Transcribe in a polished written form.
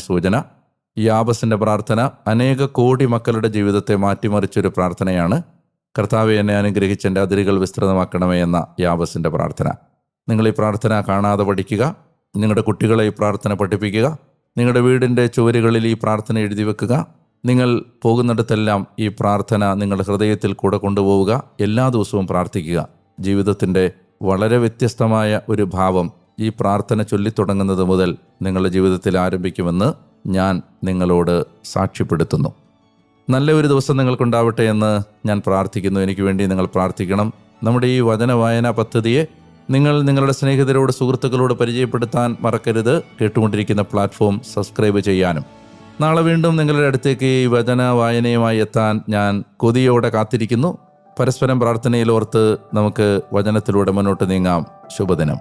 സൂചന. യാബസിൻ്റെ പ്രാർത്ഥന അനേക കോടി മക്കളുടെ ജീവിതത്തെ മാറ്റിമറിച്ചൊരു പ്രാർത്ഥനയാണ്. കർത്താവെ, എന്നെ അനുഗ്രഹിച്ച് എൻ്റെ അതിരുകൾ വിസ്തൃതമാക്കണമേ എന്ന യാബസിൻ്റെ പ്രാർത്ഥന. നിങ്ങൾ ഈ പ്രാർത്ഥന കാണാതെ പഠിക്കുക. നിങ്ങളുടെ കുട്ടികളെ ഈ പ്രാർത്ഥന പഠിപ്പിക്കുക. നിങ്ങളുടെ വീടിൻ്റെ ചുവരുകളിൽ ഈ പ്രാർത്ഥന എഴുതി വെക്കുക. നിങ്ങൾ പോകുന്നിടത്തെല്ലാം ഈ പ്രാർത്ഥന നിങ്ങളുടെ ഹൃദയത്തിൽ കൂടെ കൊണ്ടുപോവുക. എല്ലാ ദിവസവും പ്രാർത്ഥിക്കുക. ജീവിതത്തിൻ്റെ വളരെ വ്യത്യസ്തമായ ഒരു ഭാവം ഈ പ്രാർത്ഥന ചൊല്ലിത്തുടങ്ങുന്നത് മുതൽ നിങ്ങളുടെ ജീവിതത്തിൽ ആരംഭിക്കുമെന്ന് ഞാൻ നിങ്ങളോട് സാക്ഷ്യപ്പെടുത്തുന്നു. നല്ല ഒരു ദിവസം നിങ്ങൾക്കുണ്ടാവട്ടെ എന്ന് ഞാൻ പ്രാർത്ഥിക്കുന്നു. എനിക്ക് വേണ്ടി നിങ്ങൾ പ്രാർത്ഥിക്കണം. നമ്മുടെ ഈ വചന വായനാ പദ്ധതിയെ നിങ്ങൾ നിങ്ങളുടെ സ്നേഹിതരോട്, സുഹൃത്തുക്കളോട് പരിചയപ്പെടുത്താൻ മറക്കരുത്. കേട്ടുകൊണ്ടിരിക്കുന്ന പ്ലാറ്റ്ഫോം സബ്സ്ക്രൈബ് ചെയ്യാനും. നാളെ വീണ്ടും നിങ്ങളുടെ അടുത്തേക്ക് ഈ വചന വായനയുമായി എത്താൻ ഞാൻ കൊതിയോടെ കാത്തിരിക്കുന്നു. പരസ്പരം പ്രാർത്ഥനയിൽ ഓർത്ത് നമുക്ക് വചനത്തിലൂടെ മുന്നോട്ട് നീങ്ങാം. ശുഭദിനം.